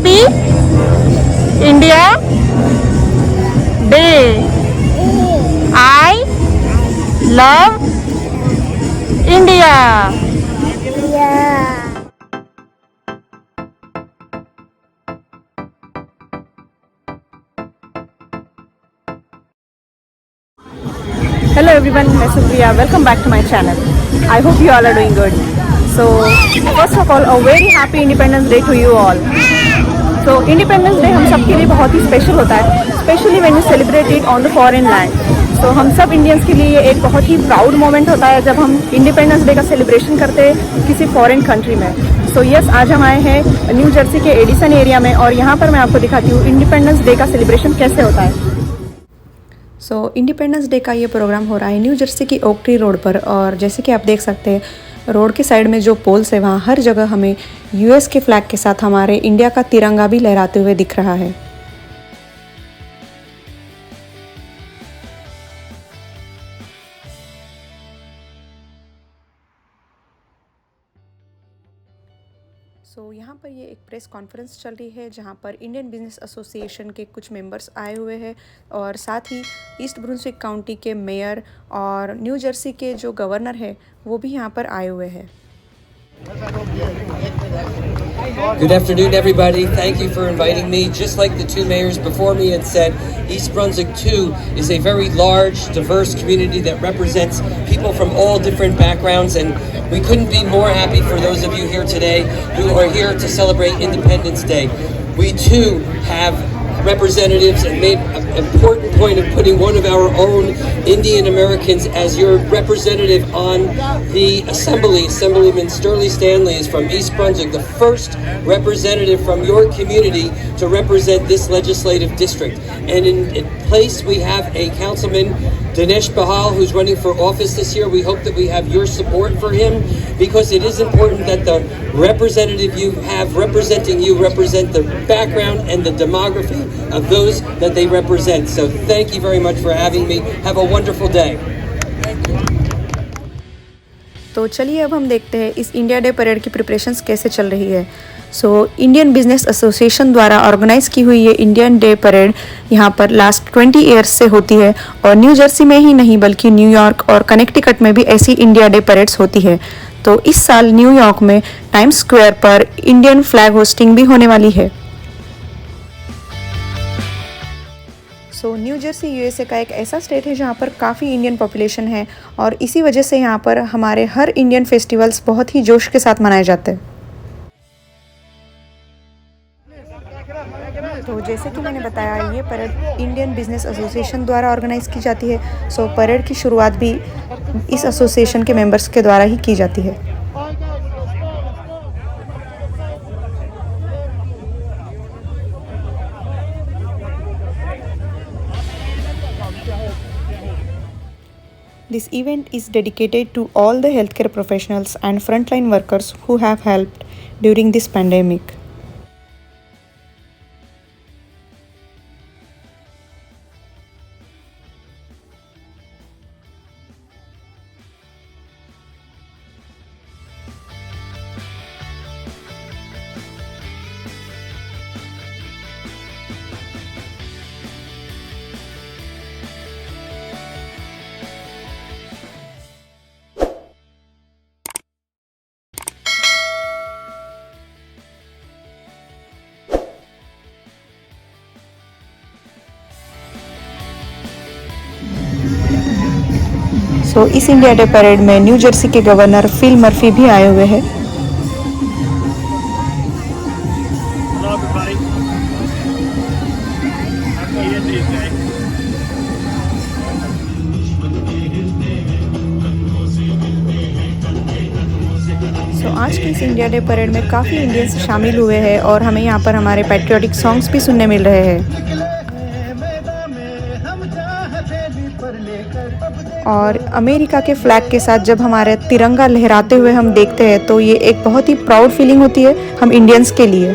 Happy India day. I love India. Hello everyone, मैं Supriya. Welcome back to my channel. I hope you all are doing good. So first of all, a very happy Independence Day to you all. So Independence Day हम सब के लिए बहुत ही special होता है, specially when you celebrate it on the foreign land. तो हम सब इंडियंस के लिए एक बहुत ही प्राउड मोमेंट होता है जब हम इंडिपेंडेंस डे का सेलिब्रेशन करते हैं किसी फॉरेन कंट्री में. सो यस, आज हम आए हैं न्यू जर्सी के एडिसन एरिया में और यहाँ पर मैं आपको दिखाती हूँ इंडिपेंडेंस डे का सेलिब्रेशन कैसे होता है. सो इंडिपेंडेंस डे का ये प्रोग्राम हो रहा है न्यू जर्सी की ओक ट्री रोड पर. और जैसे कि आप देख सकते हैं रोड के साइड में जो पोल्स है वहाँ हर जगह हमें यूएस के फ्लैग के साथ हमारे इंडिया का तिरंगा भी लहराते हुए दिख रहा है. यहाँ पर ये एक प्रेस कॉन्फ्रेंस चल रही है जहाँ पर इंडियन बिजनेस एसोसिएशन के कुछ मेंबर्स आए हुए हैं और साथ ही ईस्ट ब्रुंसविक काउंटी के मेयर और न्यू जर्सी के जो गवर्नर है वो भी यहाँ पर आए हुए हैं. Good afternoon, everybody. Thank you for inviting me. Just like the two mayors before me had said, East Brunswick, too, is a very large, diverse community that represents people from all different backgrounds, and we couldn't be more happy for those of you here today who are here to celebrate Independence Day. We, too, have representatives and made an important point of putting one of our own Indian Americans as your representative on the assembly. Assemblyman Sterling Stanley is from East Brunswick, the first representative from your community to represent this legislative district. And in place we have a councilman, Dinesh Bahal, who's running for office this year. We hope that we have your support for him because it is important that the representative you have representing you represent the background and the demography of those that they represent. So thank you very much for having me. Have a wonderful day. तो चलिए अब हम देखते हैं इस India day parade की preparations कैसे चल रही है. सो इंडियन बिजनेस एसोसिएशन द्वारा ऑर्गेनाइज की हुई ये इंडियन डे परेड यहाँ पर लास्ट 20 ईयर्स से होती है और न्यू जर्सी में ही नहीं बल्कि न्यूयॉर्क और कनेक्टिकट में भी ऐसी इंडिया डे परेड्स होती है. तो इस साल न्यूयॉर्क में टाइम्स स्क्वायर पर इंडियन फ्लैग होस्टिंग भी होने वाली है. सो न्यू जर्सी यूएसए का एक ऐसा स्टेट है जहाँ पर काफ़ी इंडियन पॉपुलेशन है और इसी वजह से यहाँ पर हमारे हर इंडियन फेस्टिवल्स बहुत ही जोश के साथ मनाए जाते हैं. तो जैसे कि मैंने बताया ये परेड इंडियन बिजनेस एसोसिएशन द्वारा ऑर्गेनाइज की जाती है. सो परेड की शुरुआत भी इस एसोसिएशन के मेंबर्स के द्वारा ही की जाती है. This event is dedicated to all the healthcare professionals and frontline workers who have helped during this pandemic. सो इस इंडिया डे परेड में न्यू जर्सी के गवर्नर फिल मर्फी भी आए हुए हैं. आज की इस इंडिया डे परेड में काफ़ी इंडियंस शामिल हुए हैं और हमें यहाँ पर हमारे पैट्रियोटिक सॉन्ग्स भी सुनने मिल रहे हैं. और अमेरिका के फ्लैग के साथ जब हमारे तिरंगा लहराते हुए हम देखते हैं तो ये एक बहुत ही प्राउड फीलिंग होती है हम इंडियंस के लिए.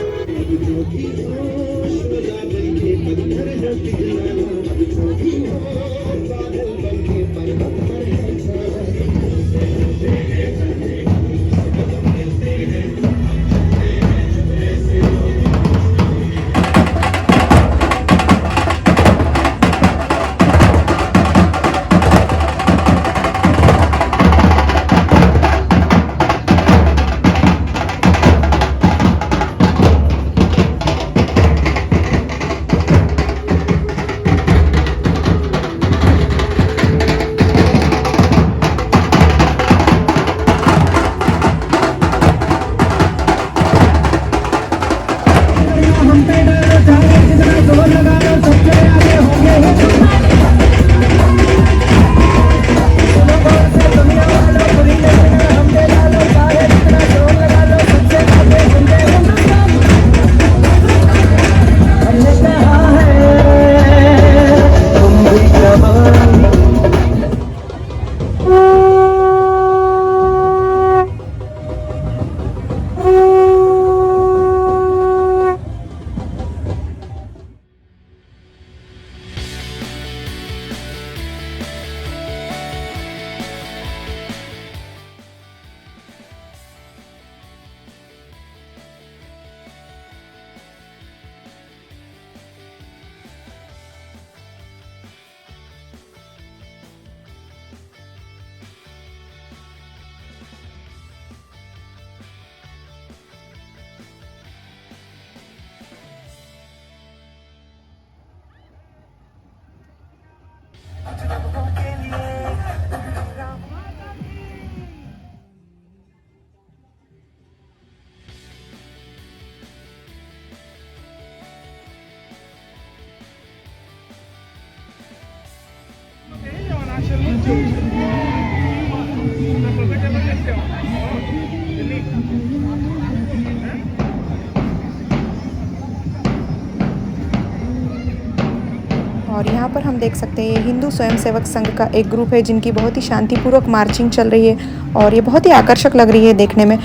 और यहाँ पर हम देख सकते हैं ये हिंदू स्वयंसेवक संघ का एक ग्रुप है जिनकी बहुत ही शांतिपूर्वक मार्चिंग चल रही है और ये बहुत ही आकर्षक लग रही है देखने में।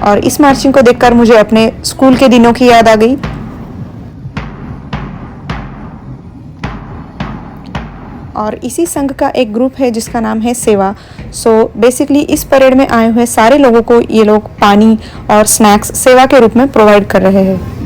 और इस मार्चिंग को देखकर मुझे अपने स्कूल के दिनों की याद आ गई। और इसी संघ का एक ग्रुप है जिसका नाम है सेवा। सो बेसिकली इस परेड में आए हुए सारे लोगों को ये लोग पानी और स्नैक्स सेवा के रूप में प्रोवाइड कर रहे हैं।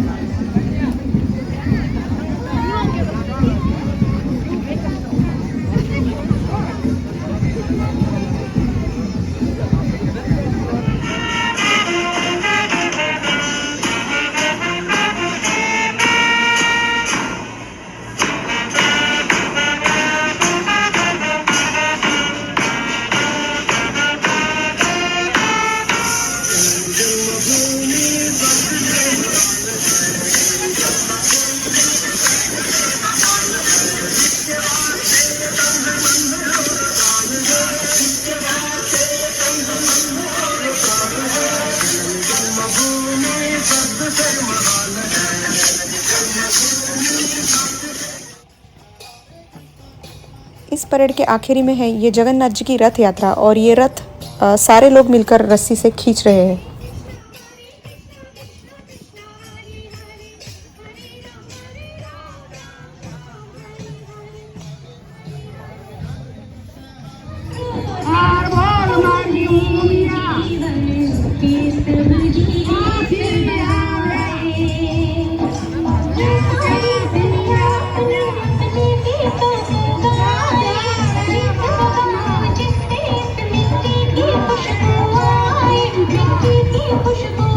इस परेड के आखिरी में है ये जगन्नाथ जी की रथ यात्रा और ये रथ सारे लोग मिलकर रस्सी से खींच रहे हैं। खुशबू